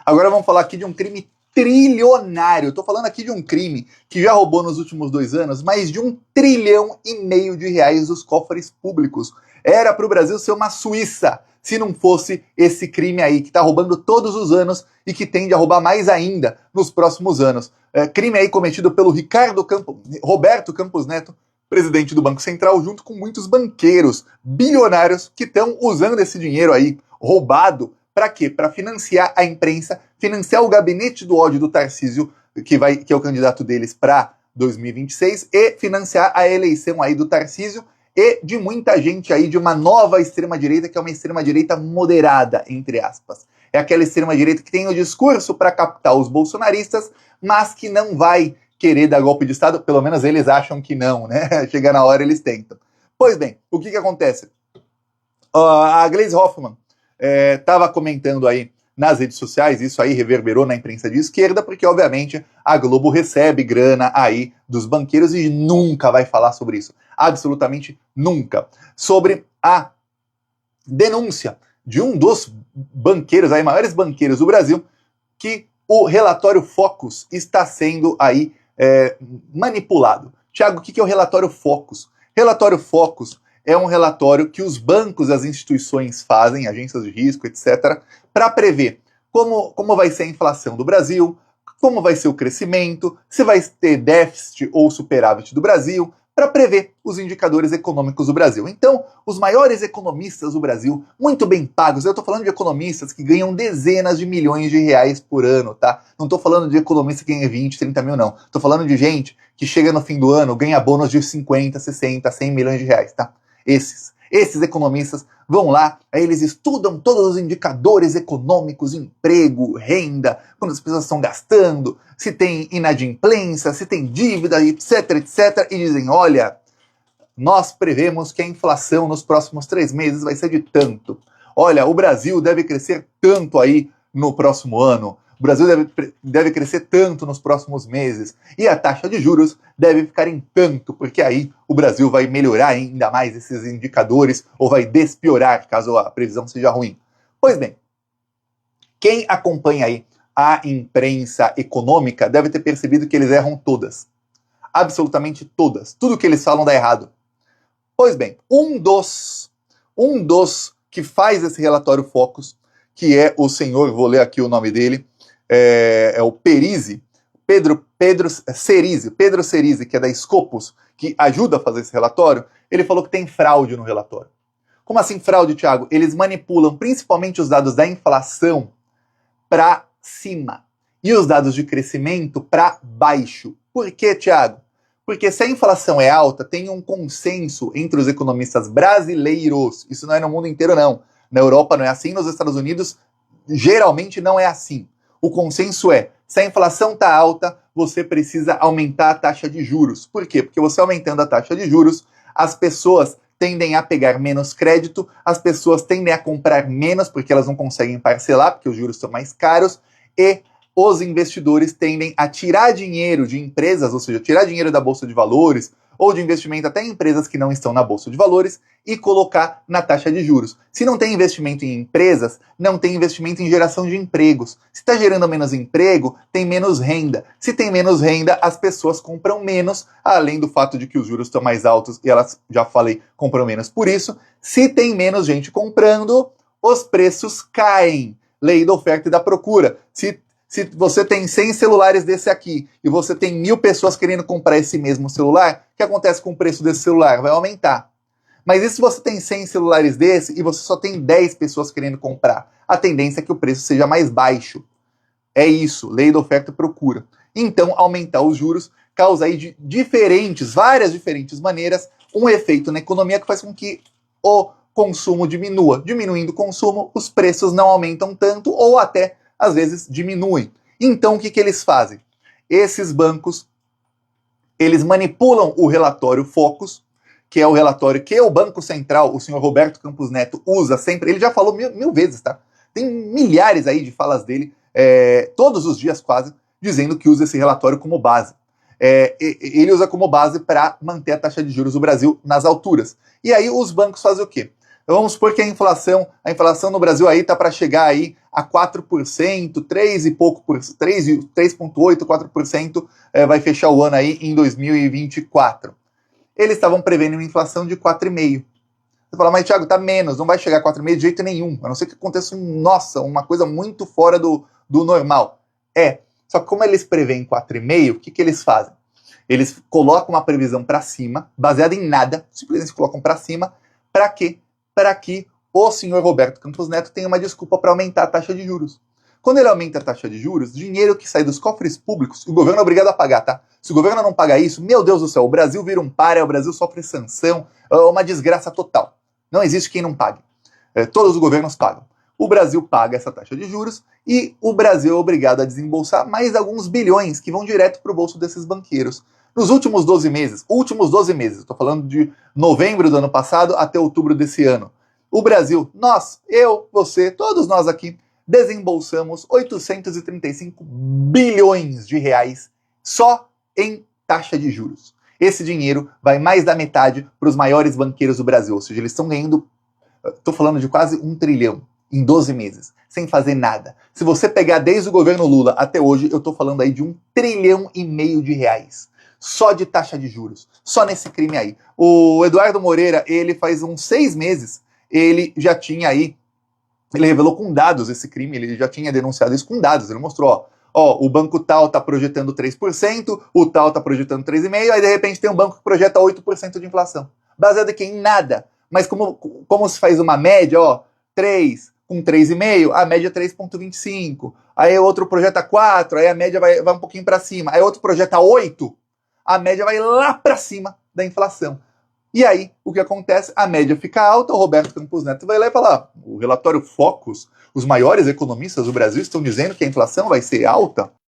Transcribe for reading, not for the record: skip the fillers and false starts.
Agora vamos falar aqui de um crime trilionário. Estou falando aqui de um crime que já roubou nos últimos 2 anos mais de R$ 1,5 trilhão dos cofres públicos. Era para o Brasil ser uma Suíça, se não fosse esse crime aí, que está roubando todos os anos e que tende a roubar mais ainda nos próximos anos. Crime aí cometido pelo Roberto Campos Neto, presidente do Banco Central, junto com muitos banqueiros bilionários que estão usando esse dinheiro aí roubado. Para quê? Para financiar a imprensa, financiar o gabinete do ódio do Tarcísio, que é o candidato deles para 2026, e financiar a eleição aí do Tarcísio e de muita gente aí de uma nova extrema-direita, que é uma extrema-direita moderada, entre aspas. É aquela extrema-direita que tem o discurso para captar os bolsonaristas, mas que não vai querer dar golpe de Estado, pelo menos eles acham que não, né? Chega na hora, eles tentam. Pois bem, o que acontece? A Gleisi Hoffmann estava comentando aí nas redes sociais, isso aí reverberou na imprensa de esquerda, porque obviamente a Globo recebe grana aí dos banqueiros e nunca vai falar sobre isso, absolutamente nunca, sobre a denúncia de um dos banqueiros, aí, maiores banqueiros do Brasil, que o relatório Focus está sendo aí manipulado. Tiago, o que é o relatório Focus? Relatório Focus é um relatório que os bancos, as instituições fazem, agências de risco, etc., para prever como vai ser a inflação do Brasil, como vai ser o crescimento, se vai ter déficit ou superávit do Brasil, para prever os indicadores econômicos do Brasil. Então, os maiores economistas do Brasil, muito bem pagos, eu estou falando de economistas que ganham dezenas de milhões de reais por ano, tá? Não estou falando de economista que ganha 20, 30 mil, não. Estou falando de gente que chega no fim do ano, ganha bônus de 50, 60, 100 milhões de reais, tá? Esses economistas vão lá, aí eles estudam todos os indicadores econômicos, emprego, renda, quando as pessoas estão gastando, se tem inadimplência, se tem dívida, etc, etc, e dizem, olha, nós prevemos que a inflação nos próximos 3 meses vai ser de tanto. Olha, o Brasil deve crescer tanto aí no próximo ano. O Brasil deve crescer tanto nos próximos meses. E a taxa de juros deve ficar em tanto, porque aí o Brasil vai melhorar ainda mais esses indicadores ou vai despiorar, caso a previsão seja ruim. Pois bem, quem acompanha aí a imprensa econômica deve ter percebido que eles erram todas. Absolutamente todas. Tudo que eles falam dá errado. Pois bem, um dos que faz esse relatório Focus, que é o senhor, vou ler aqui o nome dele, é o Perizzi, Pedro Cerizzi, que é da Scopus, que ajuda a fazer esse relatório. Ele falou que tem fraude no relatório. Como assim fraude, Thiago? Eles manipulam principalmente os dados da inflação para cima e os dados de crescimento para baixo. Por quê, Thiago? Porque se a inflação é alta, tem um consenso entre os economistas brasileiros. Isso não é no mundo inteiro, não. Na Europa não é assim, nos Estados Unidos geralmente não é assim. O consenso é, se a inflação está alta, você precisa aumentar a taxa de juros. Por quê? Porque você aumentando a taxa de juros, as pessoas tendem a pegar menos crédito, as pessoas tendem a comprar menos porque elas não conseguem parcelar, porque os juros são mais caros, e os investidores tendem a tirar dinheiro de empresas, ou seja, tirar dinheiro da Bolsa de Valores, ou de investimento até em empresas que não estão na Bolsa de Valores, e colocar na taxa de juros. Se não tem investimento em empresas, não tem investimento em geração de empregos. Se está gerando menos emprego, tem menos renda. Se tem menos renda, as pessoas compram menos, além do fato de que os juros estão mais altos, e elas, já falei, compram menos. Por isso, se tem menos gente comprando, os preços caem. Lei da oferta e da procura. Se você tem 100 celulares desse aqui e você tem 1.000 pessoas querendo comprar esse mesmo celular, o que acontece com o preço desse celular? Vai aumentar. Mas e se você tem 100 celulares desse e você só tem 10 pessoas querendo comprar? A tendência é que o preço seja mais baixo. É isso, lei da oferta e procura. Então, aumentar os juros causa aí de várias diferentes maneiras, um efeito na economia que faz com que o consumo diminua. Diminuindo o consumo, os preços não aumentam tanto ou até às vezes diminuem. Então o que eles fazem? Esses bancos, eles manipulam o relatório Focus, que é o relatório que o Banco Central, o senhor Roberto Campos Neto, usa sempre. Ele já falou mil vezes, tá? Tem milhares aí de falas dele, todos os dias quase, dizendo que usa esse relatório como base. Ele usa como base para manter a taxa de juros do Brasil nas alturas. E aí os bancos fazem o quê? Vamos supor que a inflação no Brasil aí está para chegar aí a 4%, 3 e pouco por 3,8%, 4% vai fechar o ano aí em 2024. Eles estavam prevendo uma inflação de 4,5%. Você fala, mas Thiago, tá menos, não vai chegar a 4,5% de jeito nenhum, a não ser que aconteça uma coisa muito fora do normal. Só que como eles preveem 4,5%, o que eles fazem? Eles colocam uma previsão para cima, baseada em nada, simplesmente colocam para cima, para quê? Para que o senhor Roberto Campos Neto tenha uma desculpa para aumentar a taxa de juros. Quando ele aumenta a taxa de juros, dinheiro que sai dos cofres públicos, o governo é obrigado a pagar, tá? Se o governo não pagar isso, meu Deus do céu, o Brasil vira um pária, o Brasil sofre sanção, é uma desgraça total. Não existe quem não pague. Todos os governos pagam. O Brasil paga essa taxa de juros e o Brasil é obrigado a desembolsar mais alguns bilhões que vão direto para o bolso desses banqueiros. Nos últimos 12 meses, estou falando de novembro do ano passado até outubro desse ano, o Brasil, nós, eu, você, todos nós aqui, desembolsamos 835 bilhões de reais só em taxa de juros. Esse dinheiro vai mais da metade para os maiores banqueiros do Brasil, ou seja, eles estão ganhando, estou falando de quase 1 trilhão em 12 meses, sem fazer nada. Se você pegar desde o governo Lula até hoje, eu estou falando aí de 1,5 trilhão de reais. Só de taxa de juros, só nesse crime aí. O Eduardo Moreira, ele faz uns 6 meses, ele já tinha aí, ele revelou com dados esse crime, ele já tinha denunciado isso com dados, ele mostrou, o banco tal está projetando 3%, o tal está projetando 3,5%, aí de repente tem um banco que projeta 8% de inflação. Baseado aqui em nada. Mas como se faz uma média, 3 com 3,5%, a média é 3,25%. Aí outro projeta 4%, aí a média vai um pouquinho para cima. Aí outro projeta 8%, a média vai lá para cima da inflação. E aí, o que acontece? A média fica alta, o Roberto Campos Neto vai lá e fala, o relatório Focus, os maiores economistas do Brasil estão dizendo que a inflação vai ser alta.